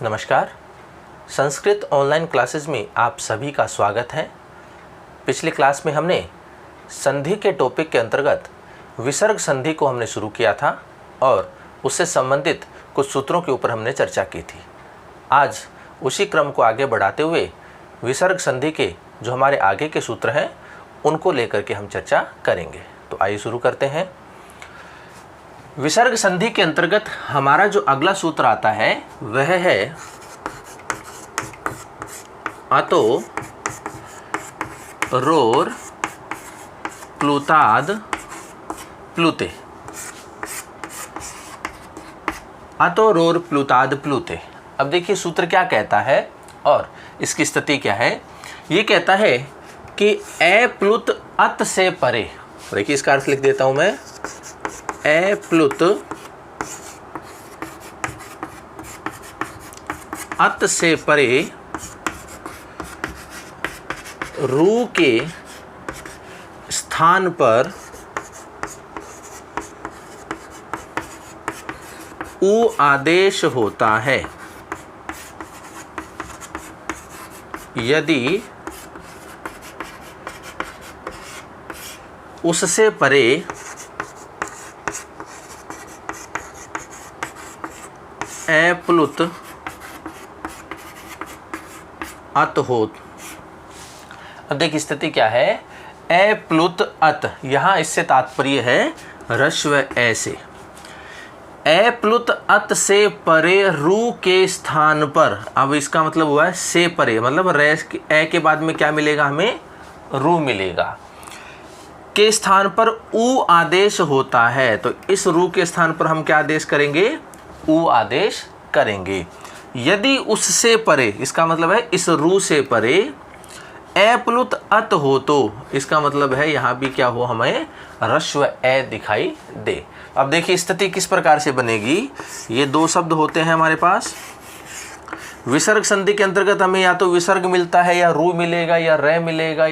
नमस्कार। Sanskrit online classes में आप सभी का स्वागत है। पिछली क्लास में हमने संधि के टॉपिक के अंतर्गत विसर्ग संधि को हमने शुरू किया था और उससे संबंधित कुछ सूत्रों के ऊपर हमने चर्चा की थी। आज उसी क्रम को आगे बढ़ाते हुए विसर्ग संधि के जो हमारे आगे के सूत्र हैं उनको लेकर के हम चर्चा करेंगे। तो आइए शुरू करते हैं। विसर्ग संधि के अंतर्गत हमारा जो अगला सूत्र आता है वह है अतो रोर प्लुताद प्लुते। अतो रोर प्लुताद प्लुते। अब देखिए सूत्र क्या कहता है और इसकी स्थिति क्या है। ये कहता है कि ए प्लुत अत से परे। देखिए इसका अर्थ लिख देता हूं मैं। ए प्लुत अत से परे रू के स्थान पर उ आदेश होता है यदि उससे परे ए प्लुत अत हो। अब देखिए स्थिति क्या है। ए प्लुत अत, यहां इससे तात्पर्य है ह्रस्व ए से। ए प्लुत अत से परे रू के स्थान पर। अब इसका मतलब हुआ है से परे, मतलब ए के बाद में क्या मिलेगा हमें, रू मिलेगा। के स्थान पर उ आदेश होता है, तो इस रू के स्थान पर हम क्या आदेश करेंगे, उ आदेश करेंगे। यदि उससे परे, इसका मतलब है इस रू से परे ए प्लुत अत हो, तो इसका मतलब है यहाँ भी क्या हो, हमें ह्रस्व ए दिखाई दे। अब देखिए स्थिति किस प्रकार से बनेगी। ये दो शब्द होते हैं हमारे पास। विसर्ग संधि के अंतर्गत हमें या तो विसर्ग मिलता है या रू मिलेगा या रे मिलेगा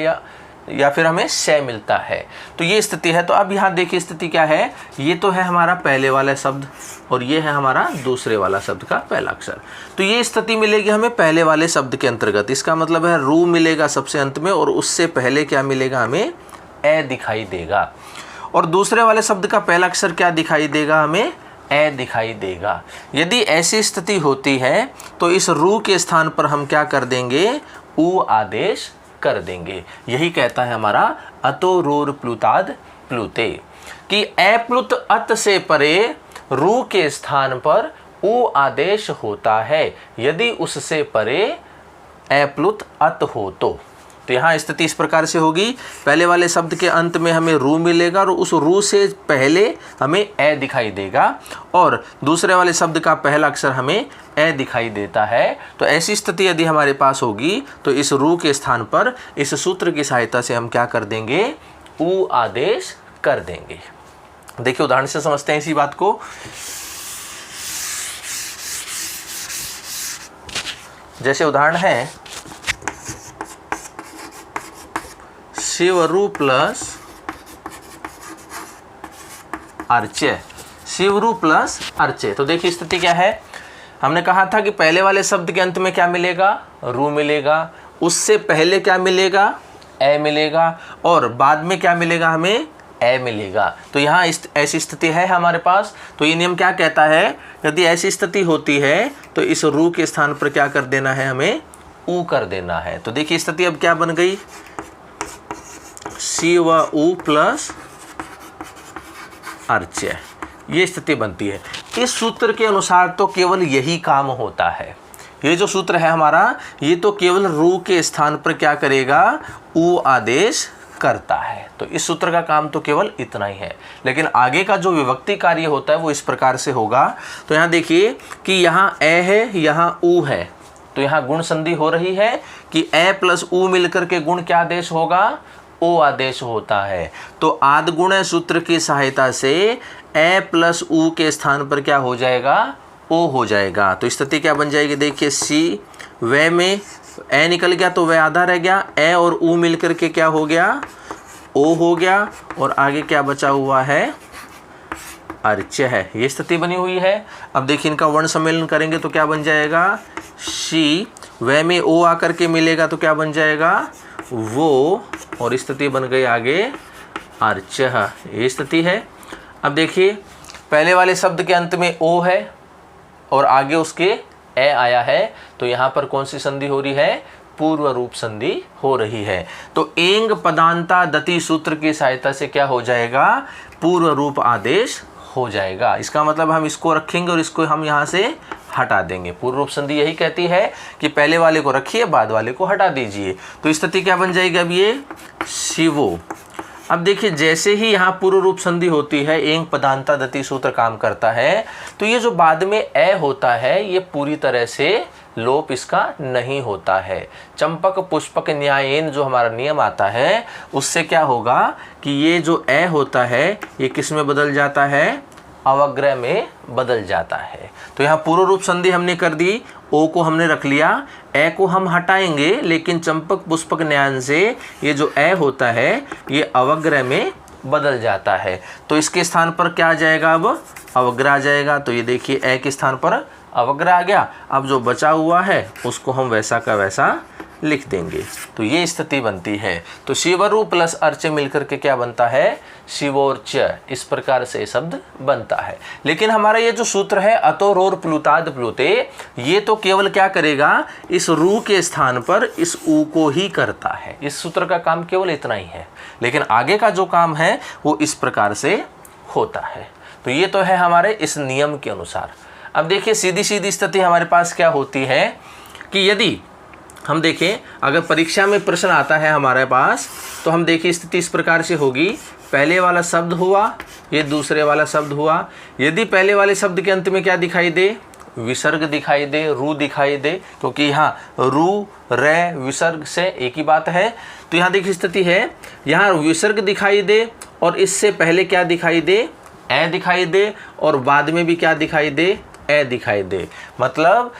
या फिर हमें से मिलता है। तो ये स्थिति है। तो अब यहाँ देखिए स्थिति क्या है। ये तो है हमारा पहले वाला शब्द और ये है हमारा दूसरे वाला शब्द का पहला अक्षर। तो ये स्थिति मिलेगी हमें पहले वाले शब्द के अंतर्गत। इसका मतलब है रू मिलेगा सबसे अंत में और उससे पहले क्या मिलेगा, हमें ए दिखाई देगा। और दूसरे वाले शब्द का पहला अक्षर क्या दिखाई देगा, हमें ए दिखाई देगा। यदि ऐसी स्थिति होती है तो इस रू के स्थान पर हम क्या कर देंगे, उ आदेश कर देंगे। यही कहता है हमारा अतो रोर प्लुताद प्लुते, कि ए प्लुत अत से परे रू के स्थान पर उ आदेश होता है यदि उससे परे ए प्लुत अत हो तो। यहाँ स्थिति इस प्रकार से होगी। पहले वाले शब्द के अंत में हमें रू मिलेगा और उस रू से पहले हमें ए दिखाई देगा और दूसरे वाले शब्द का पहला अक्षर हमें ए दिखाई देता है। तो ऐसी स्थिति यदि हमारे पास होगी तो इस रू के स्थान पर इस सूत्र की सहायता से हम क्या कर देंगे, उ आदेश कर देंगे। देखिए उदाहरण से समझते हैं इसी बात को। जैसे उदाहरण है शिवरू प्लस अर्चे। शिवरू प्लस अर्चे। तो देखिए स्थिति क्या है। हमने कहा था कि पहले वाले शब्द के अंत में क्या मिलेगा, रू मिलेगा। उससे पहले क्या मिलेगा, ए मिलेगा और बाद में क्या मिलेगा, हमें ए मिलेगा। तो यहाँ ऐसी स्थिति है हमारे पास। तो ये नियम क्या कहता है, यदि ऐसी स्थिति होती है तो इस रू के स्थान पर क्या कर देना है, हमें उ कर देना है। तो देखिए स्थिति अब क्या बन गई, सी व उ प्लस अर्चे। ये स्थिति बनती है। इस सूत्र के अनुसार तो केवल यही काम होता है। ये जो सूत्र है हमारा, ये तो केवल रू के स्थान पर क्या करेगा, उ आदेश करता है। तो इस सूत्र का काम तो केवल इतना ही है। लेकिन आगे का जो विभक्ति कार्य होता है वो इस प्रकार से होगा। तो यहाँ देखिए कि यहाँ ए है, यहाँ उ है, तो यहाँ गुण संधि हो रही है कि ए प्लस उ मिलकर के गुण क्या आदेश होगा, ओ आदेश होता है। तो आद्गुण सूत्र की सहायता से ए प्लस उ के स्थान पर क्या हो जाएगा, ओ हो जाएगा। तो स्थिति क्या बन जाएगी, देखिए सी वे में ए निकल गया तो वे आधा रह गया, ए और उ मिलकर के क्या हो गया, ओ हो गया और आगे क्या बचा हुआ है, अर्च्य है, ये स्थिति बनी हुई है। अब देखिए इनका वर्ण सम्मेलन करेंगे तो क्या बन जाएगा, शी, वह में ओ आकर के मिलेगा तो क्या बन जाएगा, वो, और स्थिति बन गई आगे अर्च्य, ये स्थिति है। अब देखिए पहले वाले शब्द के अंत में ओ है और आगे उसके ए आया है, तो यहाँ पर कौन सी संधि हो रही है, पूर्व रूप संधि हो रही है। तो एंग पदांता दति सूत्र की सहायता से क्या हो जाएगा, पूर्व रूप आदेश हो जाएगा। इसका मतलब हम इसको रखेंगे और इसको हम यहाँ से हटा देंगे। पूर्व रूप संधि यही कहती है कि पहले वाले को रखिए, बाद वाले को हटा दीजिए। तो स्थिति क्या बन जाएगी, अब ये शिवो। अब देखिए जैसे ही यहाँ पूर्व रूप संधि होती है, एंग पदांता दति सूत्र काम करता है, तो ये जो बाद में ए होता है ये पूरी तरह से लोप इसका नहीं होता है। चंपक पुष्पक न्यायेन जो हमारा नियम आता है उससे क्या होगा कि ये जो ए होता है ये किस में बदल जाता है, अवग्रह में बदल जाता है। तो यहाँ पूर्व रूप संधि हमने कर दी, ओ को हमने रख लिया, ए को हम हटाएंगे, लेकिन चंपक पुष्पक न्यायन से ये जो ए होता है ये अवग्रह में बदल जाता है। तो इसके स्थान पर क्या आ जाएगा, अब अवग्रह आ जाएगा। तो ये देखिए ए के स्थान पर अवग्रह आ गया। अब जो बचा हुआ है उसको हम वैसा का वैसा लिख देंगे। तो ये स्थिति बनती है। तो शिवरु प्लस अर्च मिलकर के क्या बनता है, शिवोर्च्य, इस प्रकार से शब्द बनता है। लेकिन हमारा ये जो सूत्र है अतोरोर प्लुताद प्लुते, ये तो केवल क्या करेगा, इस रू के स्थान पर इस ऊ को ही करता है। इस सूत्र का काम केवल इतना ही है, लेकिन आगे का जो काम है वो इस प्रकार से होता है। तो ये तो है हमारे इस नियम के अनुसार। अब देखिए सीधी सीधी स्थिति हमारे पास क्या होती है कि यदि हम देखें, अगर परीक्षा में प्रश्न आता है हमारे पास, तो हम देखिए स्थिति इस प्रकार से होगी, पहले वाला शब्द हुआ, ये दूसरे वाला शब्द हुआ। यदि पहले वाले शब्द के अंत में क्या दिखाई दे, विसर्ग दिखाई दे, रू दिखाई दे, क्योंकि यहाँ रू रे विसर्ग से एक ही बात है। तो यहाँ देखिए स्थिति है, यहाँ विसर्ग दिखाई दे और इससे पहले क्या दिखाई दे, ए दिखाई दे, और बाद में भी क्या दिखाई दे, ए दिखाई दे। मतलब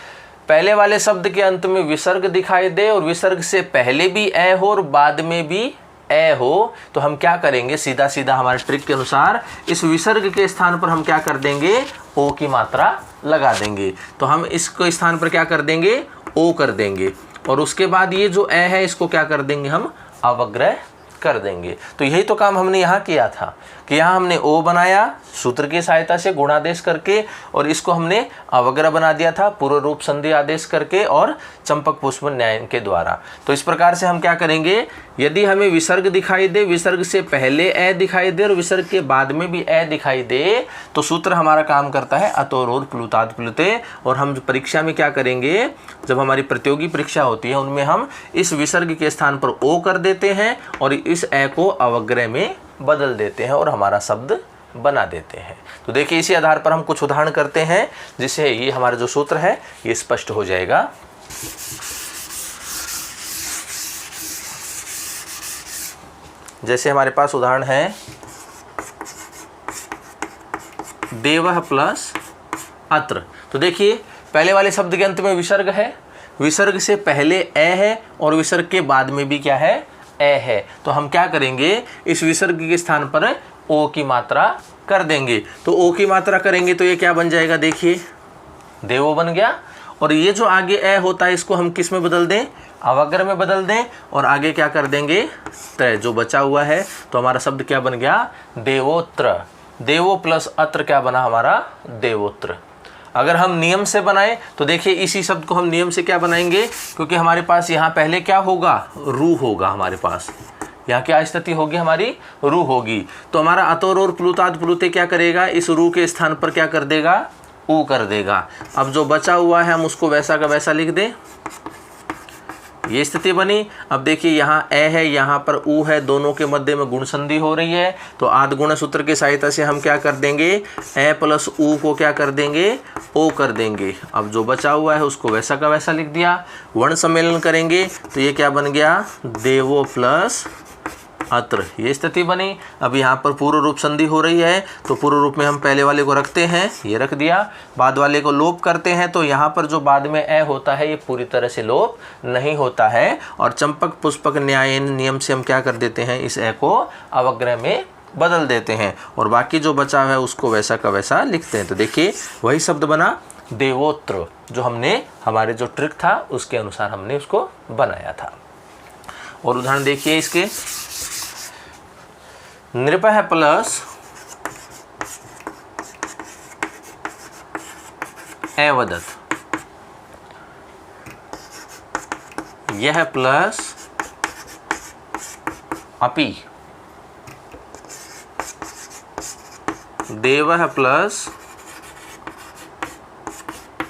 पहले वाले शब्द के अंत में विसर्ग दिखाई दे और विसर्ग से पहले भी ए हो और बाद में भी ए हो, तो हम क्या करेंगे, सीधा सीधा हमारे ट्रिक के अनुसार इस विसर्ग के स्थान पर हम क्या कर देंगे, ओ की मात्रा लगा देंगे। तो हम इसको स्थान पर क्या कर देंगे, ओ कर देंगे, और उसके बाद ये जो ए है इसको क्या कर देंगे, हम अवग्रह कर देंगे। तो यही तो काम हमने यहाँ किया था कि यहाँ हमने ओ बनाया सूत्र की सहायता से गुणादेश करके, और इसको हमने अवग्रह बना दिया था पूर्व रूप संधि आदेश करके और चंपक पुष्प न्यायन के द्वारा। तो इस प्रकार से हम क्या करेंगे, यदि हमें विसर्ग दिखाई दे, विसर्ग से पहले ए दिखाई दे और विसर्ग के बाद में भी ए दिखाई दे, तो सूत्र हमारा काम करता है अतोरोर प्लुताद प्लुते। और हम परीक्षा में क्या करेंगे, जब हमारी प्रतियोगी परीक्षा होती है उनमें हम इस विसर्ग के स्थान पर ओ कर देते हैं और इस ए को अवग्रह में बदल देते हैं और हमारा शब्द बना देते हैं। तो देखिए इसी आधार पर हम कुछ उदाहरण करते हैं जिससे ये हमारा जो सूत्र है ये स्पष्ट हो जाएगा। जैसे हमारे पास उदाहरण है देवः प्लस अत्र। तो देखिए पहले वाले शब्द के अंत में विसर्ग है, विसर्ग से पहले ए है और विसर्ग के बाद में भी क्या है, ए है। तो हम क्या करेंगे, इस विसर्ग के स्थान पर ओ की मात्रा कर देंगे। तो ओ की मात्रा करेंगे तो ये क्या बन जाएगा, देखिए देवो बन गया। और ये जो आगे ए होता है इसको हम किस में बदल दें, अवग्रह में बदल दें, और आगे क्या कर देंगे, त्र, जो बचा हुआ है। तो हमारा शब्द क्या बन गया, देवोत्र। देवो प्लस अत्र क्या बना हमारा, देवोत्र। अगर हम नियम से बनाएं तो देखिए इसी शब्द को हम नियम से क्या बनाएंगे, क्योंकि हमारे पास यहाँ पहले क्या होगा, रू होगा, हमारे पास यहाँ क्या स्थिति होगी, हमारी रू होगी। तो हमारा अतोरोर प्लुताद प्लुते क्या करेगा, इस रू के स्थान पर क्या कर देगा, ऊ कर देगा। अब जो बचा हुआ है हम उसको वैसा का वैसा लिख दें, ये स्थिति बनी। अब देखिए यहाँ ए है, यहाँ पर ऊ है, दोनों के मध्य में गुण संधि हो रही है। तो आद गुण सूत्र की सहायता से हम क्या कर देंगे, ए प्लस ऊ को क्या कर देंगे, ओ कर देंगे। अब जो बचा हुआ है उसको वैसा का वैसा लिख दिया। वर्ण सम्मेलन करेंगे तो ये क्या बन गया, देवो प्लस अत्र, ये स्थिति बनी। अब यहाँ पर पूर्व रूप संधि हो रही है, तो पूर्व रूप में हम पहले वाले को रखते हैं, ये रख दिया, बाद वाले को लोप करते हैं। तो यहाँ पर जो बाद में ए होता है ये पूरी तरह से लोप नहीं होता है, और चंपक पुष्पक न्यायन नियम से हम क्या कर देते हैं, इस ए को अवग्रह में बदल देते हैं और बाकी जो बचा है उसको वैसा का वैसा लिखते हैं। तो देखिए वही शब्द बना देवोत्र, जो हमने हमारे जो ट्रिक था उसके अनुसार हमने उसको बनाया था। और उदाहरण देखिए इसके, नृपः प्लस एवदत्, यह प्लस अपि, देवः प्लस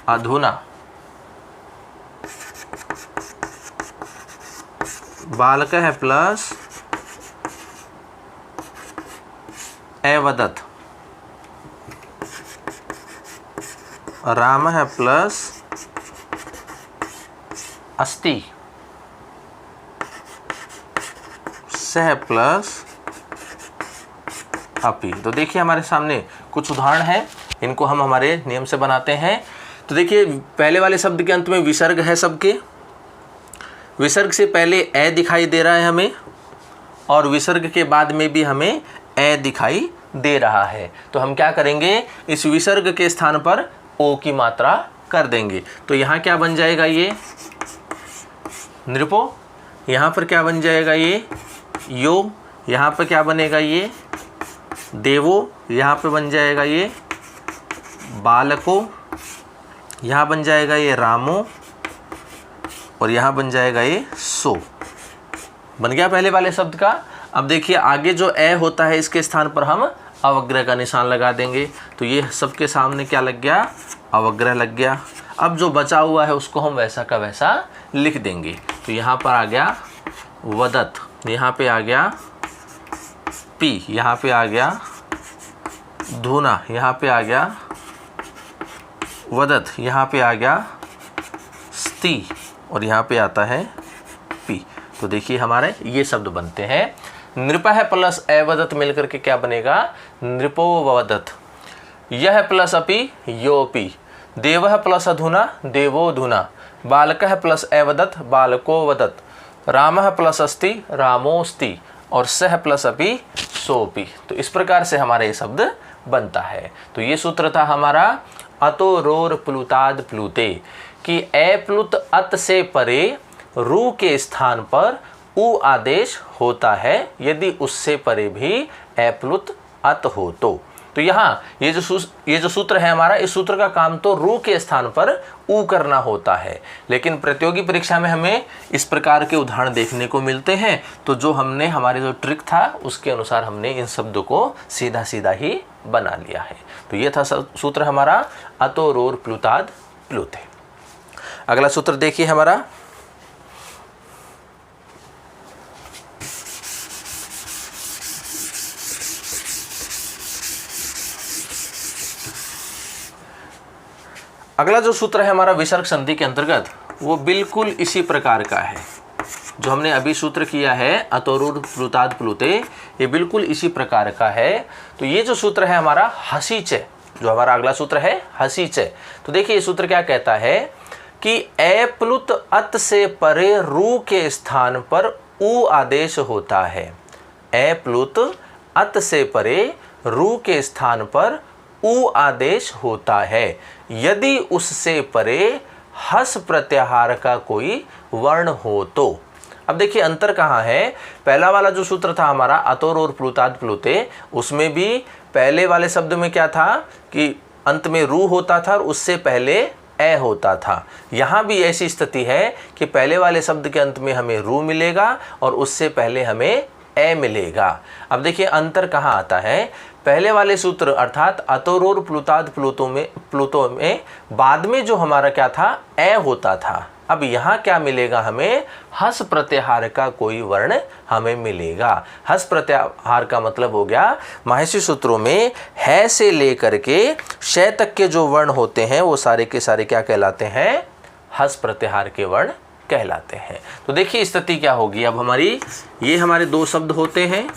अधुना, बालकः प्लस एवदत्, रामः प्लस अस्ति, सह प्लस अपि। तो देखिए हमारे सामने कुछ उदाहरण हैं, इनको हम हमारे नियम से बनाते हैं। तो देखिए पहले वाले शब्द के अंत में विसर्ग है सबके, विसर्ग से पहले ए दिखाई दे रहा है हमें और विसर्ग के बाद में भी हमें ए दिखाई दे रहा है। तो हम क्या करेंगे, इस विसर्ग के स्थान पर ओ की मात्रा कर देंगे। तो यहाँ क्या बन जाएगा, ये नृपो, यहाँ पर क्या बन जाएगा, ये यो, यहाँ पर क्या बनेगा, ये देवो, यहाँ पे बन जाएगा ये बालको, यहाँ बन जाएगा ये रामो और यहाँ बन जाएगा ये सो। बन गया पहले वाले शब्द का। अब देखिए आगे जो ए होता है इसके स्थान पर हम अवग्रह का निशान लगा देंगे। तो ये सबके सामने क्या लग गया, अवग्रह लग गया। अब जो बचा हुआ है उसको हम वैसा का वैसा लिख देंगे। तो यहाँ पर आ गया वदत, यहाँ पे आ गया पी, यहाँ पे आ गया धुना, यहाँ पे आ गया वदत, यहाँ पे आ गया स्ति और यहाँ पे आता है पी। तो देखिए हमारे ये शब्द बनते हैं। नृपः प्लस एवदत मिलकर के क्या बनेगा, नृपो वदत, यह प्लस अपि योपि, देवः प्लस अधुना देवो धुना, बालकः प्लस एवदत बालको वदत, रामः प्लस अस्ति रामोस्ति और सह प्लस अपि सोपि। तो इस प्रकार से हमारा ये शब्द बनता है। तो ये सूत्र था हमारा अतो रोर प्लुताद प्लुते, कि ए प्लुत अत से परे रू के स्थान पर उ आदेश होता है यदि उससे परे भी ए प्लुत अत हो तो। तो यहाँ ये जो सूत्र है हमारा, इस सूत्र का काम तो रू के स्थान पर उ करना होता है, लेकिन प्रतियोगी परीक्षा में हमें इस प्रकार के उदाहरण देखने को मिलते हैं। तो जो हमने हमारे जो ट्रिक था उसके अनुसार हमने इन शब्दों को सीधा सीधा ही बना लिया है। तो ये था सूत्र हमारा अतो रोर प्लुताद प्लुते। अगला सूत्र देखिए हमारा, अगला जो सूत्र है हमारा विसर्ग संधि के अंतर्गत, वो बिल्कुल इसी प्रकार का है जो हमने अभी सूत्र किया है अतोरुर प्लुताद प्लुते, ये बिल्कुल इसी प्रकार का है। तो ये जो सूत्र है हमारा हसीच, जो हमारा अगला सूत्र है हसीच। तो देखिए ये सूत्र क्या कहता है कि ए प्लुत अत से परे रू के स्थान पर उ आदेश होता है। ए प्लुत अत से परे रू के स्थान पर उ आदेश होता है यदि उससे परे हस प्रत्याहार का कोई वर्ण हो तो। अब देखिए अंतर कहाँ है, पहला वाला जो सूत्र था हमारा अतोर और प्लुताद प्लुते, उसमें भी पहले वाले शब्द में क्या था कि अंत में रू होता था और उससे पहले ए होता था। यहाँ भी ऐसी स्थिति है कि पहले वाले शब्द के अंत में हमें रू मिलेगा और उससे पहले हमें ए मिलेगा। अब देखिए अंतर कहाँ आता है, पहले वाले सूत्र अर्थात अतोरोर प्लुताद प्लुतो में बाद में जो हमारा क्या था ए होता था। अब यहाँ क्या मिलेगा हमें, हस प्रत्याहार का कोई वर्ण हमें मिलेगा। हस प्रत्याहार का मतलब हो गया माहेशी सूत्रों में है से लेकर के शय तक के जो वर्ण होते हैं वो सारे के सारे क्या कहलाते हैं, हस प्रत्याहार के वर्ण कहलाते हैं। तो देखिए स्थिति क्या होगी, अब हमारी ये हमारे दो शब्द होते हैं,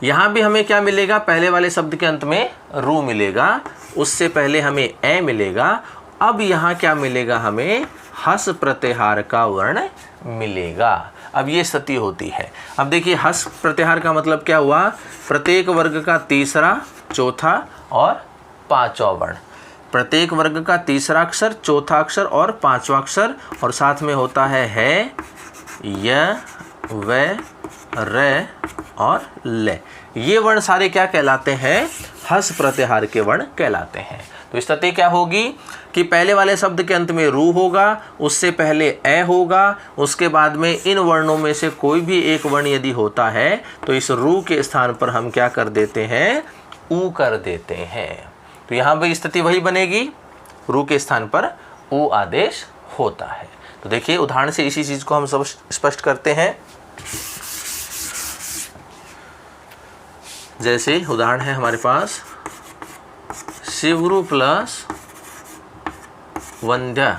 यहाँ भी हमें क्या मिलेगा, पहले वाले शब्द के अंत में रू मिलेगा, उससे पहले हमें ए मिलेगा। अब यहाँ क्या मिलेगा हमें, हस प्रत्याहार का वर्ण मिलेगा। अब ये स्थिति होती है। अब देखिए हस प्रत्याहार का मतलब क्या हुआ, प्रत्येक वर्ग का तीसरा, चौथा और पांचवा वर्ण। प्रत्येक वर्ग का तीसरा अक्षर, चौथा अक्षर और पांचवा अक्षर, और साथ में होता है य, व, र और ल। ये वर्ण सारे क्या कहलाते हैं, हस प्रत्याहार के वर्ण कहलाते हैं। तो स्थिति क्या होगी कि पहले वाले शब्द के अंत में रू होगा, उससे पहले ए होगा, उसके बाद में इन वर्णों में से कोई भी एक वर्ण यदि होता है तो इस रू के स्थान पर हम क्या कर देते हैं, ऊ कर देते हैं। तो यहाँ पर स्थिति वही बनेगी, रू के स्थान पर ऊ आदेश होता है। तो देखिए उदाहरण से इसी चीज को हम सब स्पष्ट करते हैं। जैसे उदाहरण है हमारे पास शिवरु प्लस वंध्य,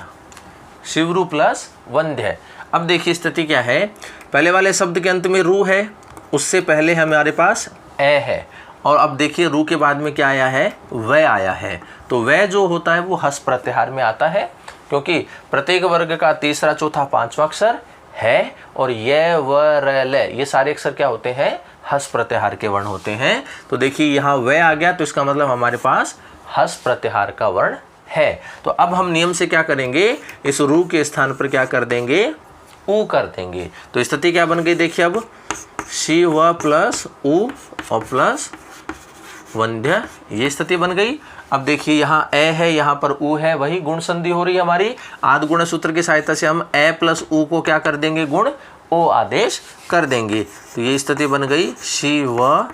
शिवरु प्लस वंध्य। अब देखिए स्थिति क्या है, पहले वाले शब्द के अंत में रू है, उससे पहले हमारे पास ए है, और अब देखिए रू के बाद में क्या आया है, व आया है। तो व जो होता है वो हस प्रत्याहार में आता है, क्योंकि प्रत्येक वर्ग का तीसरा, चौथा, पांचवा अक्षर है, और य, व, र, ल ये सारे अक्षर क्या होते हैं, हस प्रत्याहार के वर्ण होते हैं। तो देखिए यहाँ व आ गया, तो इसका मतलब हमारे पास हस प्रत्याहार का वर्ण है। तो अब हम नियम से क्या करेंगे, इस रू के स्थान पर क्या कर देंगे, ऊ कर देंगे। तो स्थिति क्या बन गई, देखिए अब शी व प्लस ऊ और प्लस वंध्य, ये स्थिति बन गई। अब देखिए यहाँ ए है, यहाँ पर ऊ है, वही गुण संधि हो रही है हमारी। आदि गुण सूत्र की सहायता से हम ए प्लस ऊ को क्या कर देंगे, गुण ओ आदेश कर देंगे। तो ये स्थिति बन गई, शी व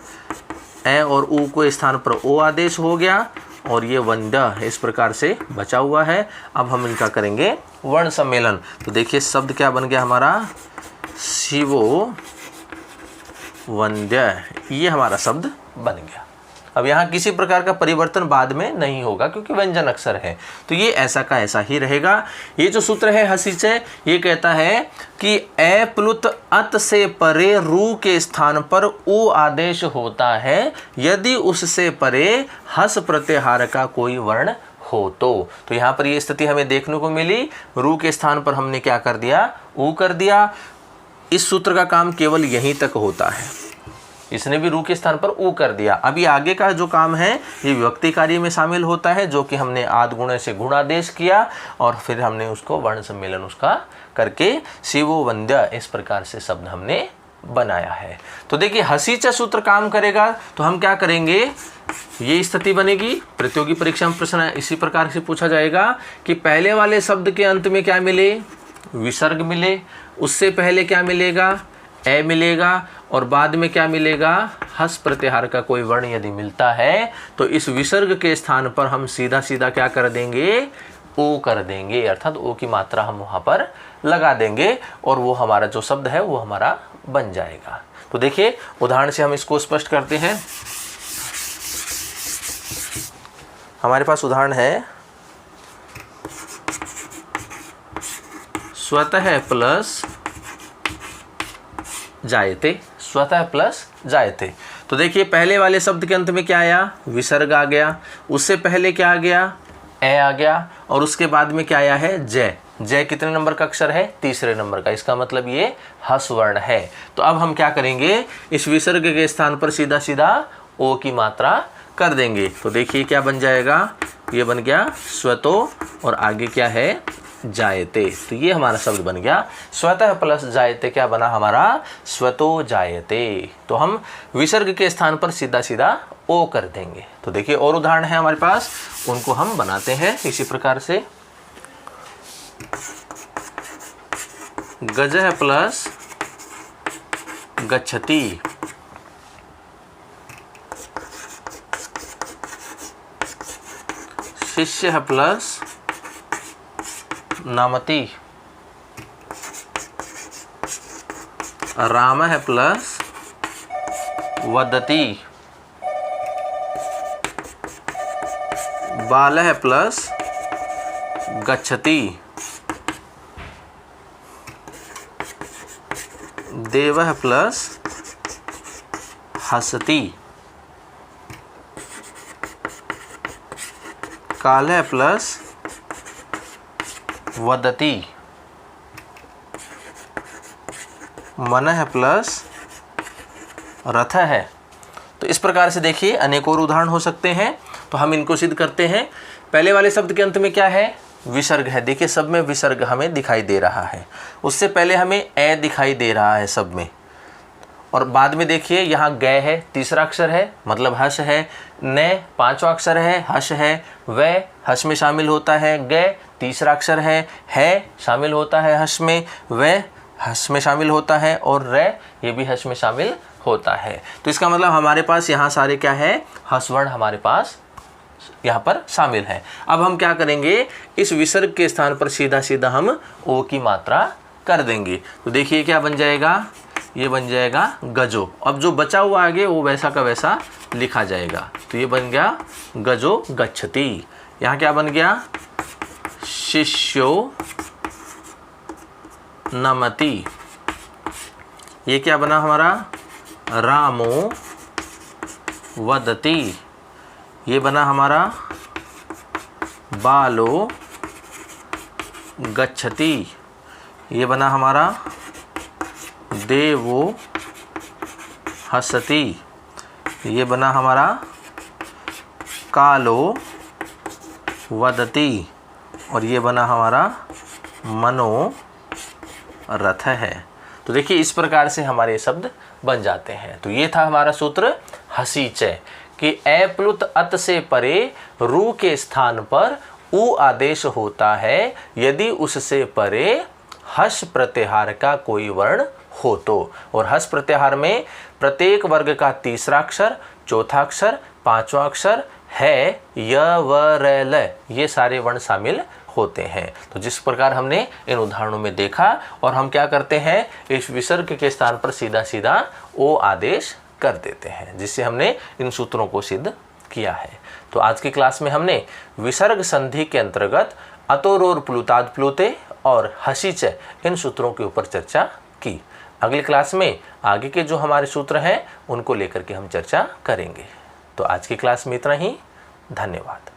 ए और ऊ को स्थान पर ओ आदेश हो गया, और ये वंध्य इस प्रकार से बचा हुआ है। अब हम इनका करेंगे वर्ण सम्मेलन। तो देखिए शब्द क्या बन गया हमारा, शिवो वंध्य, ये हमारा शब्द बन गया। अब यहाँ किसी प्रकार का परिवर्तन बाद में नहीं होगा, क्योंकि व्यंजन अक्षर है, तो ये ऐसा का ऐसा ही रहेगा। ये जो सूत्र है हसीचय, ये कहता है कि ए प्लुत अत से परे रू के स्थान पर ऊ आदेश होता है यदि उससे परे हस प्रत्याहार का कोई वर्ण हो तो। यहाँ पर ये स्थिति हमें देखने को मिली, रू के स्थान पर हमने क्या कर दिया, ऊ कर दिया। इस सूत्र का काम केवल यहीं तक होता है, इसने भी रू के स्थान पर ऊ कर दिया। अभी आगे का जो काम है ये विभक्ति कार्य में शामिल होता है, जो कि हमने आद गुणे से गुणादेश किया, और फिर हमने उसको वर्ण सम्मेलन उसका करके शिवो वंद्य इस प्रकार से शब्द हमने बनाया है। तो देखिए हसीचा सूत्र काम करेगा, तो हम क्या करेंगे, ये स्थिति बनेगी। प्रतियोगी परीक्षा में प्रश्न इसी प्रकार से पूछा जाएगा कि पहले वाले शब्द के अंत में क्या मिले, विसर्ग मिले, उससे पहले क्या मिलेगा, ए मिलेगा, और बाद में क्या मिलेगा, हस प्रत्याहार का कोई वर्ण यदि मिलता है तो इस विसर्ग के स्थान पर हम सीधा सीधा क्या कर देंगे, ओ कर देंगे, अर्थात ओ की मात्रा हम वहाँ पर लगा देंगे, और वो हमारा जो शब्द है वो हमारा बन जाएगा। तो देखिए उदाहरण से हम इसको स्पष्ट करते हैं। हमारे पास उदाहरण है स्वतः प्लस जायते, स्वतः प्लस जायते। तो देखिए पहले वाले शब्द के अंत में क्या आया, विसर्ग आ गया, उससे पहले क्या आ गया, ए आ गया, और उसके बाद में क्या आया है, जय। जय कितने नंबर का अक्षर है, तीसरे नंबर का, इसका मतलब ये हस वर्ण है। तो अब हम क्या करेंगे, इस विसर्ग के स्थान पर सीधा सीधा ओ की मात्रा कर देंगे। तो देखिए क्या बन जाएगा, ये बन गया स्वतो, और आगे क्या है, जायते। तो ये हमारा शब्द बन गया स्वतः प्लस जायते, क्या बना हमारा, स्वतो जायते। तो हम विसर्ग के स्थान पर सीधा सीधा ओ कर देंगे। तो देखिए और उदाहरण है हमारे पास, उनको हम बनाते हैं इसी प्रकार से। गजः प्लस गच्छति, शिष्यः प्लस नमति, रामः प्लस वदति, बालः प्लस गच्छति, देवः प्लस हसति, कालः प्लस वदति, मनः प्लस रथ है। तो इस प्रकार से देखिए अनेक और उदाहरण हो सकते हैं, तो हम इनको सिद्ध करते हैं। पहले वाले शब्द के अंत में क्या है? विसर्ग है। देखिए सब में विसर्ग हमें दिखाई दे रहा है। उससे पहले हमें ए दिखाई दे रहा है सब में, और बाद में देखिए यहाँ गै है, तीसरा अक्षर है मतलब हस है। न पांचवा अक्षर है, हस है। वै हस में शामिल होता है। गै तीसरा अक्षर है शामिल होता है हस में। वै हस में शामिल होता है, और रै ये भी हस में शामिल होता है। तो इसका मतलब हमारे पास यहाँ सारे क्या है? हस वर्ण हमारे पास यहाँ पर शामिल है। अब हम क्या करेंगे? इस विसर्ग के स्थान पर सीधा सीधा हम ओ की मात्रा कर देंगे। तो देखिए क्या बन जाएगा? ये बन जाएगा गजो। अब जो बचा हुआ आगे वो वैसा का वैसा लिखा जाएगा। तो ये बन गया गजो गच्छति। यहाँ क्या बन गया? शिष्यो नमति। ये क्या बना हमारा? रामो वदति। ये बना हमारा बालो गच्छति। ये बना हमारा देवो हसति। ये बना हमारा कालो वदति। और ये बना हमारा मनो रथ है। तो देखिए इस प्रकार से हमारे शब्द बन जाते हैं। तो ये था हमारा सूत्र हसीचय कि ए प्लुत अत से परे रू के स्थान पर उ आदेश होता है यदि उससे परे हस प्रत्याहार का कोई वर्ण हो तो। और हस प्रत्याहार में प्रत्येक वर्ग का तीसरा अक्षर, चौथा अक्षर, पांचवा अक्षर है य व र ल, ये सारे वर्ण शामिल होते हैं। तो जिस प्रकार हमने इन उदाहरणों में देखा, और हम क्या करते हैं? इस विसर्ग के स्थान पर सीधा सीधा ओ आदेश कर देते हैं, जिससे हमने इन सूत्रों को सिद्ध किया है। तो आज की क्लास में हमने विसर्ग संधि के अंतर्गत अतोरोर प्लुताद प्लुते और हसीच इन सूत्रों के ऊपर चर्चा की। अगली क्लास में आगे के जो हमारे सूत्र हैं उनको लेकर के हम चर्चा करेंगे। तो आज की क्लास में इतना ही। धन्यवाद।